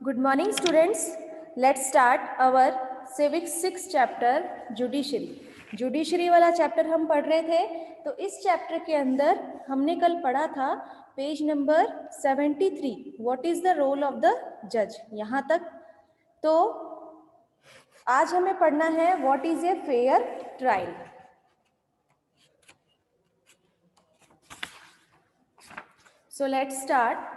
Good morning, students. Let's start our civics 6 chapter judiciary. Judiciary वाला chapter हम पढ़ रहे थे. तो इस चैप्टर के अंदर हमने कल पढ़ा था page number 73, what is the role of the जज. यहाँ तक. तो आज हमें पढ़ना है what is a fair trial. So let's start.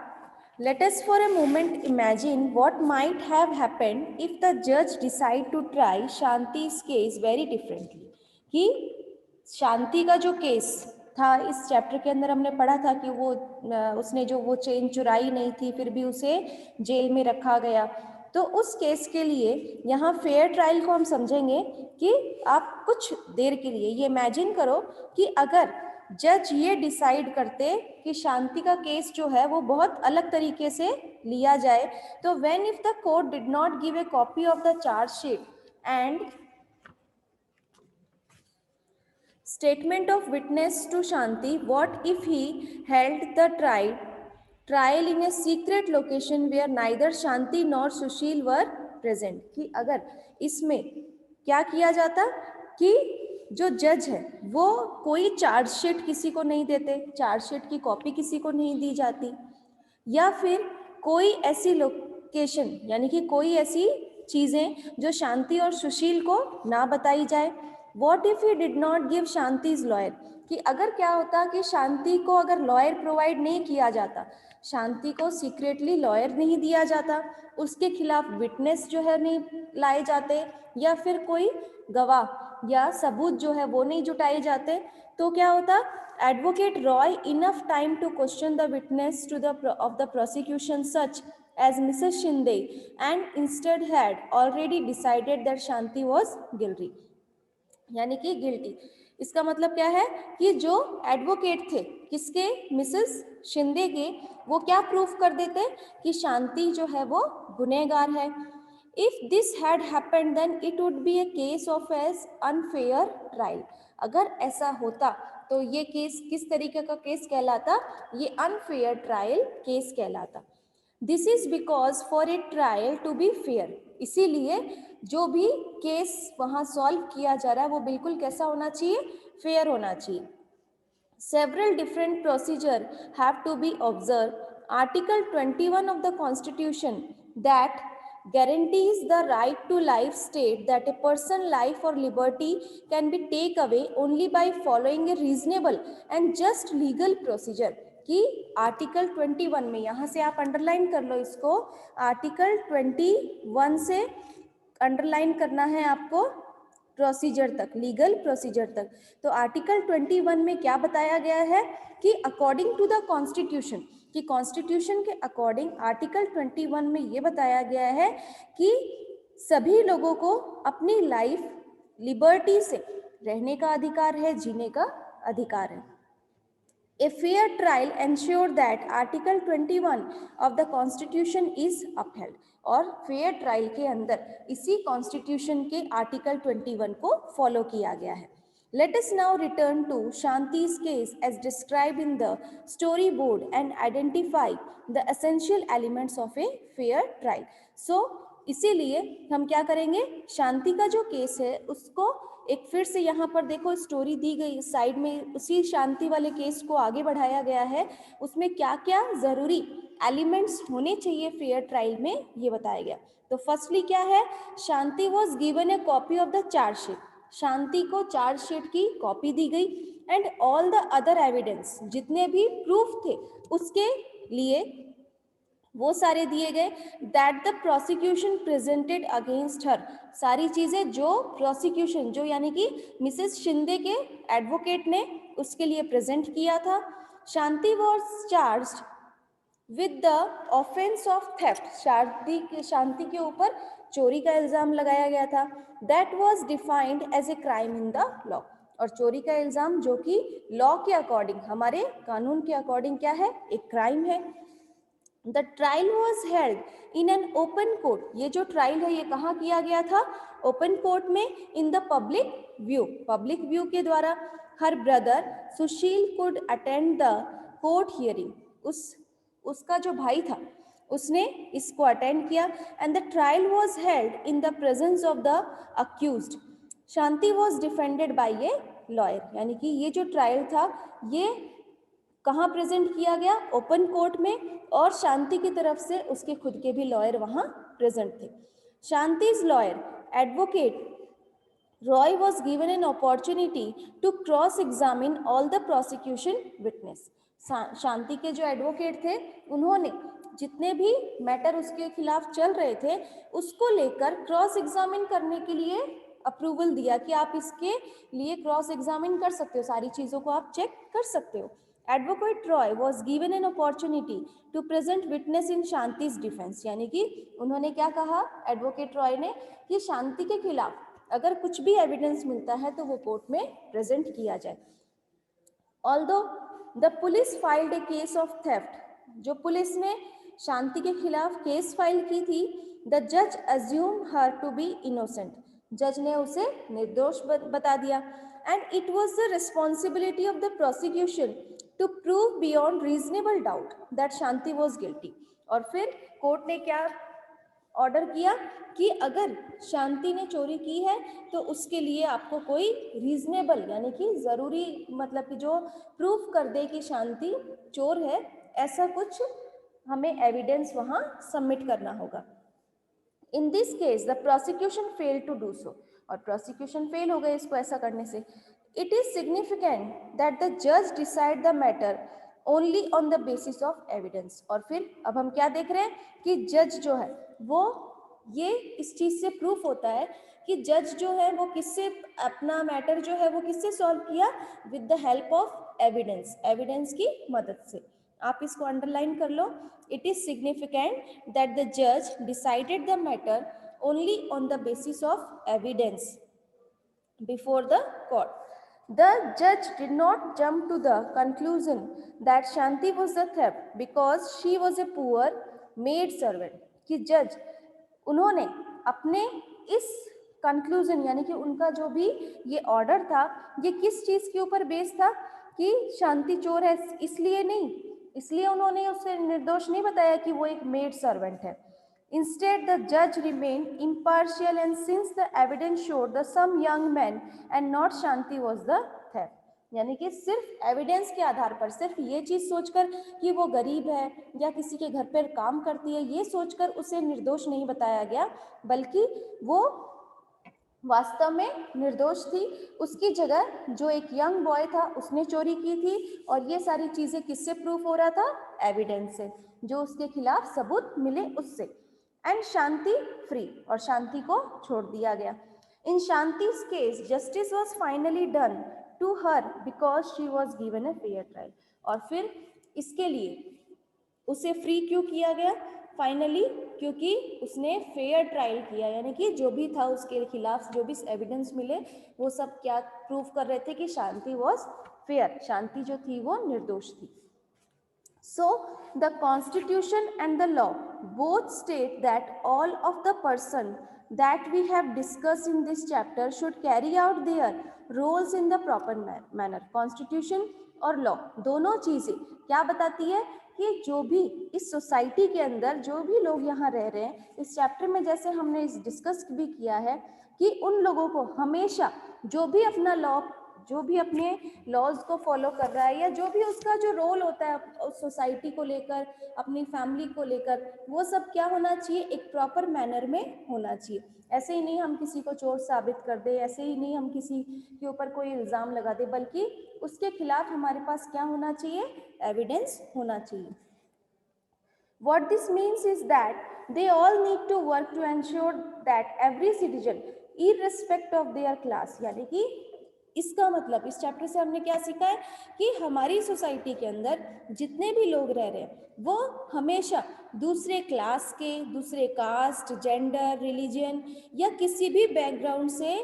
Let us for a moment imagine what might have happened if the judge decide to try Shanti's case very differently. कि शांति का जो केस था इस चैप्टर के अंदर हमने पढ़ा था कि वो उसने जो वो चेन चुराई नहीं थी, फिर भी उसे जेल में रखा गया. तो उस केस के लिए यहाँ फेयर ट्रायल को हम समझेंगे कि आप कुछ देर के लिए ये इमेजिन करो कि अगर जज ये डिसाइड करते कि शांति का केस जो है वो बहुत अलग तरीके से लिया जाए. तो when if the court did not give a copy of the chargesheet and statement of witness to Shanti, what if he held the trial in a secret location where neither Shanti nor Sushil were present. कि अगर इसमें क्या किया जाता कि जो जज है वो कोई चार्जशीट किसी को नहीं देते, चार्जशीट की कॉपी किसी को नहीं दी जाती, या फिर कोई ऐसी लोकेशन यानी कि कोई ऐसी चीज़ें जो शांति और सुशील को ना बताई जाए. What if he did not give शांति's lawyer, कि अगर क्या होता कि शांति को अगर लॉयर प्रोवाइड नहीं किया जाता, शांति को सीक्रेटली लॉयर नहीं दिया जाता, उसके खिलाफ विटनेस जो है नहीं लाए जाते, या फिर कोई गवाह या सबूत जो है वो नहीं जुटाए जाते, तो क्या होता. Advocate Roy enough time to question the witness of the prosecution such as Mrs. Shinde and instead had already decided that Shanti was guilty. यानी कि गिल्टी. इसका मतलब क्या है कि जो एडवोकेट थे किसके, मिसेस शिंदे के, वो क्या प्रूफ कर देते कि शांति जो है वो गुनहगार है. If this had happened then it would be a case of as unfair trial. अगर ऐसा होता तो ये केस किस तरीके का केस कहलाता, ये अनफेयर ट्रायल केस कहलाता. This is because for a trial to be fair, इसीलिए जो भी केस वहाँ सॉल्व किया जा रहा है वो बिल्कुल कैसा होना चाहिए, फेयर होना चाहिए. Several different procedure have to be observe. Article 21 of the Constitution that guarantees the right to life state that a person life or liberty can be taken away only by following a reasonable and just legal procedure. कि article 21 में, यहाँ से आप underline कर लो इसको, article 21 से underline करना है आपको प्रोसीजर तक, लीगल प्रोसीजर तक. तो आर्टिकल 21 में क्या बताया गया है कि अकॉर्डिंग टू द कॉन्स्टिट्यूशन, कि कॉन्स्टिट्यूशन के अकॉर्डिंग आर्टिकल 21 में ये बताया गया है कि सभी लोगों को अपनी लाइफ लिबर्टी से रहने का अधिकार है, जीने का अधिकार है. A fair trial ensure that Article 21 of the Constitution is upheld. और फेयर ट्रायल के अंदर इसी कॉन्स्टिट्यूशन के आर्टिकल 21 को फॉलो किया गया है. Let us now return to Shanti's case as described in the storyboard and identify the essential elements of a fair trial. So इसीलिए हम क्या करेंगे, शांति का जो केस है उसको एक फिर से यहाँ पर देखो स्टोरी दी गई साइड में, उसी शांति वाले केस को आगे बढ़ाया गया है. उसमें क्या क्या जरूरी एलिमेंट्स होने चाहिए फेयर ट्रायल में ये बताया गया. तो फर्स्टली क्या है, Shanti was given a copy of the chargesheet. Shanti को चार्जशीट की कॉपी दी गई and all the other evidence, जितने भी प्रूफ थे उसके लिए वो सारे दिए गए. That the prosecution presented against her, सारी चीजें जो प्रोसिक्यूशन जो यानी कि मिसेस शिंदे के एडवोकेट ने उसके लिए प्रेजेंट किया था. Shanti was charged with the offence of theft, Shanti के ऊपर चोरी का इल्जाम लगाया गया था. That was defined as a crime in the law, और चोरी का इल्जाम जो कि लॉ के अकॉर्डिंग, हमारे कानून के अकॉर्डिंग क्या है, एक क्राइम है. The trial was held in an open court. ये जो ट्रायल है ये कहाँ किया गया था, ओपन कोर्ट में. In the public view, public view के द्वारा. Her brother Sushil could attend the court hearing, उसका जो भाई था उसने इसको अटेंड किया and the trial was held in the presence of the accused. Shanti was defended bye a lawyer, यानी कि ये जो ट्रायल था ये कहाँ प्रेजेंट किया गया, ओपन कोर्ट में, और शांति की तरफ से उसके खुद के भी लॉयर वहाँ प्रेजेंट थे। शांति's lawyer advocate Roy was given an opportunity to cross-examine all the prosecution witness. शांति के जो एडवोकेट थे उन्होंने जितने भी मैटर उसके खिलाफ चल रहे थे उसको लेकर क्रॉस एग्जामिन करने के लिए अप्रूवल दिया कि आप इसके लिए क्रॉस एग्जामिन कर सकते हो, सारी चीज़ों को आप चेक कर सकते हो। Advocate Roy was given an opportunity to present witness in शांति's डिफेंस, यानी कि उन्होंने क्या कहा एडवोकेट रॉय ने कि शांति के खिलाफ अगर कुछ भी एविडेंस मिलता है तो वो कोर्ट में प्रेजेंट किया जाए। Although the police filed A case of theft, जो पुलिस ने शांति के खिलाफ केस फाइल की थी, द जज assume her to be innocent, जज ने उसे निर्दोष बता दिया and it was the responsibility of the prosecution to prove beyond reasonable doubt that Shanti was guilty. और फिर कोर्ट ने क्या ऑर्डर किया कि अगर शांति ने चोरी की है तो उसके लिए आपको कोई रीजनेबल यानी कि ज़रूरी मतलब कि जो प्रूफ कर दे कि शांति चोर है, ऐसा कुछ हमें एविडेंस वहाँ सबमिट करना होगा। In this case the prosecution fail to do so, और प्रोसिक्यूशन फेल हो गए इसको ऐसा करने से। It is significant that the जज decide the matter only on the basis of evidence. और फिर अब हम क्या देख रहे हैं कि जज जो है वो ये इस चीज़ से प्रूफ होता है कि जज जो है वो किससे अपना मैटर जो है वो किससे सॉल्व किया, with the help of evidence, evidence की मदद से। आप इसको अंडरलाइन कर लो। It is significant that the जज decided the matter only on the basis of evidence before the court. The judge did not jump to the conclusion that Shanti was the thief because she was a poor maid servant. कि जज उन्होंने अपने इस conclusion यानी कि उनका जो भी ये ऑर्डर था ये किस चीज़ के ऊपर बेस था कि शांति चोर है इसलिए नहीं, इसलिए उन्होंने उसे निर्दोष नहीं बताया कि वो एक मेड सर्वेंट है। Instead, the judge remained impartial, and since the evidence showed that some young man and not Shanti was the thief, यानी कि सिर्फ एविडेंस के आधार पर, सिर्फ ये चीज़ सोचकर कि वो गरीब है या किसी के घर पर काम करती है, ये सोचकर उसे निर्दोष नहीं बताया गया, बल्कि वो वास्तव में निर्दोष थी। उसकी जगह जो एक यंग बॉय था उसने चोरी की थी, और ये सारी चीज़ें किससे प्रूफ हो रहा था, एविडेंस से, जो उसके खिलाफ सबूत मिले उससे। एंड शांति फ्री, और शांति को छोड़ दिया गया। इन शांति's case justice was finally done to her because she was given a fair trial. और फिर इसके लिए उसे फ्री क्यों किया गया फाइनली, क्योंकि उसने फेयर ट्रायल किया, यानी कि जो भी था उसके खिलाफ जो भी एविडेंस मिले वो सब क्या प्रूव कर रहे थे कि शांति वॉज फेयर, शांति जो थी वो निर्दोष थी। So, the Constitution and the law both state that all of the person that we have discussed in this chapter should carry out their roles in the proper manner. Constitution और law दोनों चीज़ें क्या बताती है कि जो भी इस सोसाइटी के अंदर जो भी लोग यहाँ रह रहे हैं, इस चैप्टर में जैसे हमने इस डिस्कस भी किया है कि उन लोगों को हमेशा जो भी अपना लॉ, जो भी अपने लॉज को फॉलो कर रहा है या जो भी उसका जो रोल होता है उस सोसाइटी को लेकर, अपनी फैमिली को लेकर, वो सब क्या होना चाहिए, एक प्रॉपर मैनर में होना चाहिए। ऐसे ही नहीं हम किसी को चोर साबित कर दे, ऐसे ही नहीं हम किसी के ऊपर कोई इल्ज़ाम लगा दे, बल्कि उसके खिलाफ हमारे पास क्या होना चाहिए, एविडेंस होना चाहिए। What this means is that they all need to work to ensure that every citizen, irrespective of their class, यानी कि इसका मतलब इस चैप्टर से हमने क्या सीखा है कि हमारी सोसाइटी के अंदर जितने भी लोग रह रहे हैं वो हमेशा दूसरे क्लास के, दूसरे कास्ट, जेंडर, रिलीजन या किसी भी बैकग्राउंड से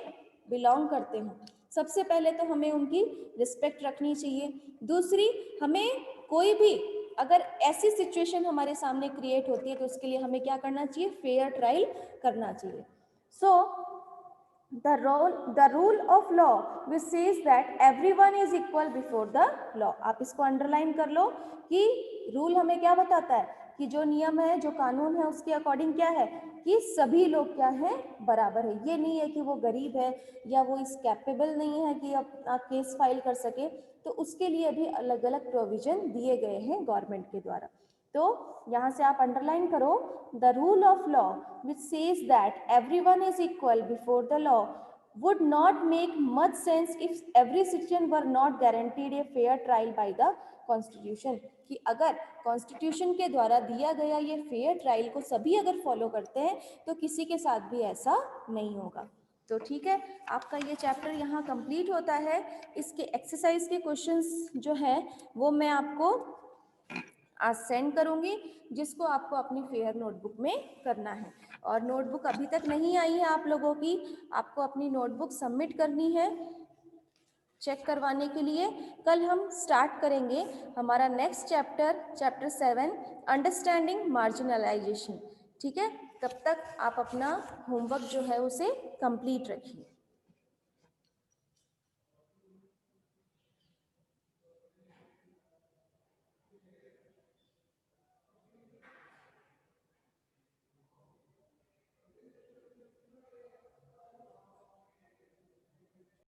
बिलोंग करते हों, सबसे पहले तो हमें उनकी रिस्पेक्ट रखनी चाहिए। दूसरी, हमें कोई भी अगर ऐसी सिचुएशन हमारे सामने क्रिएट होती है तो उसके लिए हमें क्या करना चाहिए, फेयर ट्रायल करना चाहिए। सो the rule of law which says that everyone is equal before the law, आप इसको अंडरलाइन कर लो कि रूल हमें क्या बताता है कि जो नियम है, जो कानून है, उसके अकॉर्डिंग क्या है कि सभी लोग क्या है, बराबर है। ये नहीं है कि वो गरीब है या वो इस कैपेबल नहीं है कि अपना केस फाइल कर सके, तो उसके लिए भी अलग अलग प्रोविजन दिए गए हैं गवर्नमेंट के द्वारा। तो यहाँ से आप अंडरलाइन करो, the rule of law which says that everyone is equal before the law would not make much sense if every citizen were not guaranteed a fair trial by the constitution। कि अगर constitution के द्वारा दिया गया ये fair trial को सभी अगर फॉलो करते हैं तो किसी के साथ भी ऐसा नहीं होगा। तो ठीक है, आपका ये चैप्टर यहाँ कंप्लीट होता है। इसके एक्सरसाइज के क्वेश्चंस जो हैं वो मैं आपको आज सेंड करूँगी, जिसको आपको अपनी फेयर नोटबुक में करना है। और नोटबुक अभी तक नहीं आई है आप लोगों की, आपको अपनी नोटबुक सबमिट करनी है चेक करवाने के लिए। कल हम स्टार्ट करेंगे हमारा next chapter, chapter 7, understanding marginalisation. ठीक है, तब तक आप अपना होमवर्क जो है उसे कंप्लीट रखिए।